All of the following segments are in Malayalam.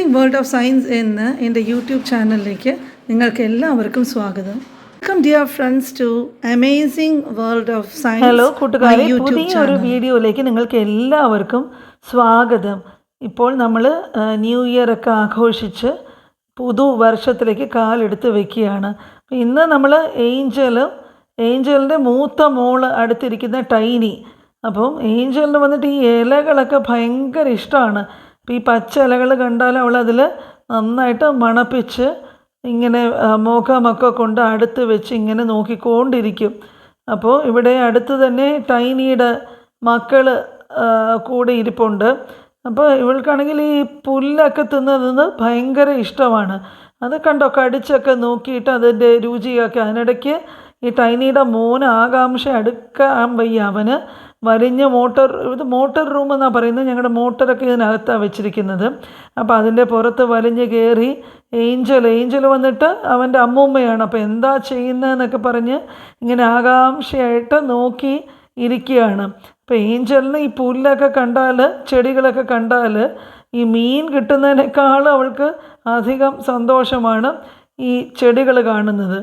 അമേസിംഗ് വേൾഡ് ഓഫ് സയൻസ് എന്ന എൻ്റെ യൂട്യൂബ് ചാനലിലേക്ക് നിങ്ങൾക്ക് എല്ലാവർക്കും സ്വാഗതം. Welcome dear friends to amazing world of science. Hello കൂട്ടുകാരെ, പുതിയൊരു വീഡിയോയിലേക്ക് നിങ്ങൾക്ക് എല്ലാവർക്കും സ്വാഗതം. ഇപ്പോൾ നമ്മൾ ന്യൂ ഇയർ ഒക്കെ ആഘോഷിച്ച് പുതുവർഷത്തിലേക്ക് കാലെടുത്ത് വെക്കുകയാണ്. ഇന്ന് നമ്മൾ ഏഞ്ചലിൻ്റെ മൂത്ത മോള് അടുത്തിരിക്കുന്ന ടൈനി. അപ്പം ഏഞ്ചലിന് വന്നിട്ട് ഈ ഇലകളൊക്കെ ഭയങ്കര ഇഷ്ടമാണ്. അപ്പോൾ ഈ പച്ച ഇലകൾ കണ്ടാൽ അവൾ അതിൽ നന്നായിട്ട് മണപ്പിച്ച് ഇങ്ങനെ മുഖമൊക്കെ കൊണ്ട് അടുത്ത് വെച്ച് ഇങ്ങനെ നോക്കിക്കൊണ്ടിരിക്കും. അപ്പോൾ ഇവിടെ അടുത്ത് തന്നെ ടൈനിയുടെ മക്കൾ കൂടെ ഇരിപ്പുണ്ട്. അപ്പോൾ ഇവൾക്കാണെങ്കിൽ ഈ പുല്ലൊക്കെ തിന്നത് ഭയങ്കര ഇഷ്ടമാണ്. അത് കണ്ടോ, കടിച്ചൊക്കെ നോക്കിയിട്ട് അതിൻ്റെ രുചിയൊക്കെ. അതിനിടയ്ക്ക് ഈ ടൈനിയുടെ മോന് ആകാംക്ഷ അടുക്കാൻ വയ്യ. അവന് വലിഞ്ഞ മോട്ടർ റൂം എന്നാണ് പറയുന്നത്. ഞങ്ങളുടെ മോട്ടറൊക്കെ ഇതിനകത്താണ് വെച്ചിരിക്കുന്നത്. അപ്പോൾ അതിൻ്റെ പുറത്ത് വലിഞ്ഞ് കയറി ഏഞ്ചൽ വന്നിട്ട് അവൻ്റെ അമ്മൂമ്മയാണ്. അപ്പോൾ എന്താ ചെയ്യുന്നതെന്നൊക്കെ പറഞ്ഞ് ഇങ്ങനെ ആകാംക്ഷയായിട്ട് നോക്കി ഇരിക്കുകയാണ്. അപ്പോൾ ഏഞ്ചലിന് ഈ പുല്ലൊക്കെ കണ്ടാൽ, ചെടികളൊക്കെ കണ്ടാൽ ഈ മീൻ കിട്ടുന്നതിനേക്കാളും അവൾക്ക് അധികം സന്തോഷമാണ് ഈ ചെടികൾ കാണുന്നത്.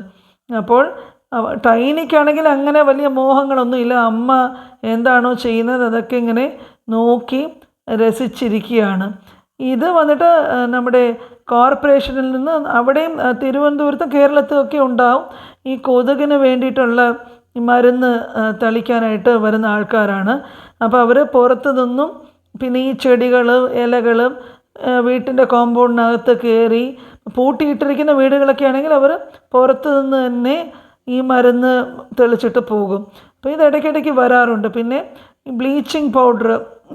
അപ്പോൾ ടൈനിക്കാണെങ്കിൽ അങ്ങനെ വലിയ മോഹങ്ങളൊന്നുമില്ല. അമ്മ എന്താണോ ചെയ്യുന്നത് അതൊക്കെ ഇങ്ങനെ നോക്കി രസിച്ചിരിക്കുകയാണ്. ഇത് വന്നിട്ട് നമ്മുടെ കോർപ്പറേഷനിൽ നിന്ന്, അവിടെയും തിരുവനന്തപുരത്തും കേരളത്തും ഒക്കെ ഉണ്ടാവും, ഈ കൊതുകിന് വേണ്ടിയിട്ടുള്ള ഈ മരുന്ന് തളിക്കാനായിട്ട് വരുന്ന ആൾക്കാരാണ്. അപ്പോൾ അവർ പുറത്തു നിന്നും പിന്നെ ഈ ചെടികൾ, ഇലകൾ വീട്ടിൻ്റെ കോമ്പൗണ്ടിനകത്ത് കയറി, പൂട്ടിയിട്ടിരിക്കുന്ന വീടുകളൊക്കെ ആണെങ്കിൽ അവർ പുറത്തു നിന്ന് തന്നെ ഈ മരുന്ന് തെളിച്ചിട്ട് പോകും. അപ്പോൾ ഇത് ഇടയ്ക്കിടയ്ക്ക് വരാറുണ്ട്. പിന്നെ ഈ ബ്ലീച്ചിങ് പൗഡർ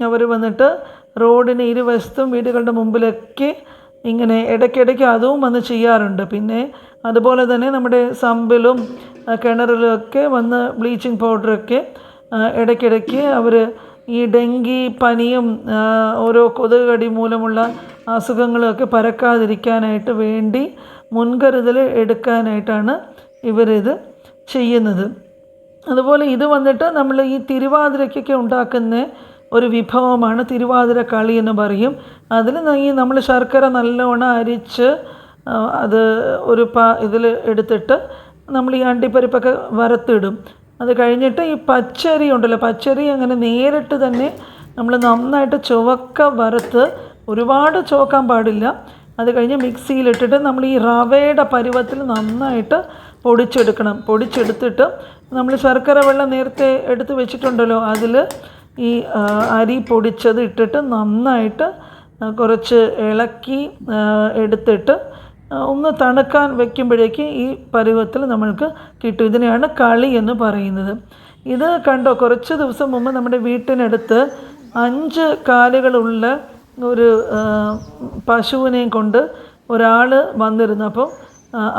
അവർ വന്നിട്ട് റോഡിന് ഇരുവശത്തും വീടുകളുടെ മുമ്പിലൊക്കെ ഇങ്ങനെ ഇടയ്ക്കിടയ്ക്ക് അതും വന്ന് ചെയ്യാറുണ്ട്. പിന്നെ അതുപോലെ തന്നെ നമ്മുടെ സമ്പിലും കിണറിലൊക്കെ വന്ന് ബ്ലീച്ചിങ് പൗഡറൊക്കെ ഇടയ്ക്കിടയ്ക്ക് അവർ ഈ ഡെങ്കി പനിയും ഓരോ കൊതുക് കടി മൂലമുള്ള അസുഖങ്ങളൊക്കെ പരക്കാതിരിക്കാനായിട്ട് വേണ്ടി മുൻകരുതൽ എടുക്കാനായിട്ടാണ് ഇവരിത് ചെയ്യുന്നത്. അതുപോലെ ഇത് വന്നിട്ട് നമ്മൾ ഈ തിരുവാതിരയ്ക്കൊക്കെ ഉണ്ടാക്കുന്ന ഒരു വിഭവമാണ് തിരുവാതിര കളി എന്ന് പറയും. അതിൽ നമ്മൾ ശർക്കര നല്ലോണം അരിച്ച് അത് ഒരു ഇതിൽ എടുത്തിട്ട് നമ്മൾ ഈ അണ്ടിപ്പരിപ്പൊക്കെ വറുത്തിടും. അത് കഴിഞ്ഞിട്ട് ഈ പച്ചരി ഉണ്ടല്ലോ, പച്ചരി അങ്ങനെ നേരിട്ട് തന്നെ നമ്മൾ നന്നായിട്ട് ചുവക്ക വറുത്ത്, ഒരുപാട് ചുവക്കാൻ പാടില്ല. അത് കഴിഞ്ഞ് മിക്സിയിലിട്ടിട്ട് നമ്മൾ ഈ റവയുടെ പരുവത്തിൽ നന്നായിട്ട് പൊടിച്ചെടുക്കണം. പൊടിച്ചെടുത്തിട്ട് നമ്മൾ ശർക്കര വെള്ളം നേരത്തെ എടുത്ത് വെച്ചിട്ടുണ്ടല്ലോ, അതിൽ ഈ അരി പൊടിച്ചത് ഇട്ടിട്ട് നന്നായിട്ട് കുറച്ച് ഇളക്കി എടുത്തിട്ട് ഒന്ന് തണുക്കാൻ വയ്ക്കുമ്പോഴേക്ക് ഈ പരുവത്തിൽ നമ്മൾക്ക് കിട്ടും. ഇതിനെയാണ് കളി എന്ന് പറയുന്നത്. ഇത് കണ്ടോ, കുറച്ച് ദിവസം മുമ്പ് നമ്മുടെ വീട്ടിനടുത്ത് 5 കാലുകളുള്ള ഒരു പശുവിനെയും കൊണ്ട് ഒരാൾ വന്നിരുന്നു. അപ്പോൾ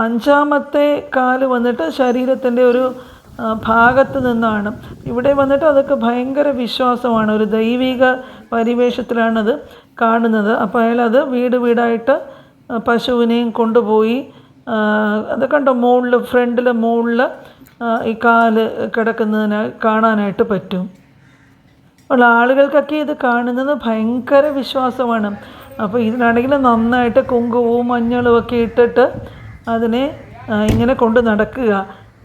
5ാമത്തെ കാല് വന്നിട്ട് ശരീരത്തിൻ്റെ ഒരു ഭാഗത്ത് നിന്നാണ്. ഇവിടെ വന്നിട്ട് അതൊക്കെ ഭയങ്കര വിശ്വാസമാണ്, ഒരു ദൈവിക പരിവേഷത്തിലാണത് കാണുന്നത്. അപ്പോൾ അയാളത് വീടായിട്ട് പശുവിനെയും കൊണ്ടുപോയി, അത് കണ്ടോ മുകളിൽ, ഫ്രണ്ടിൽ മുകളിൽ ഈ കാല് കിടക്കുന്നതിനായി കാണാനായിട്ട് പറ്റും. അപ്പോൾ ആളുകൾക്കൊക്കെ ഇത് കാണുന്നത് ഭയങ്കര വിശ്വാസമാണ്. അപ്പോൾ ഇതിനാണെങ്കിൽ നന്നായിട്ട് കുങ്കുമവും മഞ്ഞളും ഒക്കെ ഇട്ടിട്ട് അതിനെ ഇങ്ങനെ കൊണ്ട് നടക്കുക.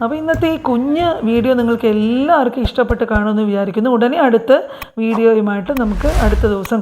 അപ്പോൾ ഇന്നത്തെ ഈ കുഞ്ഞ് വീഡിയോ നിങ്ങൾക്ക് എല്ലാവർക്കും ഇഷ്ടപ്പെട്ട് കാണുമെന്ന് വിചാരിക്കുന്നു. ഉടനെ അടുത്ത വീഡിയോയുമായിട്ട് നമുക്ക് അടുത്ത ദിവസം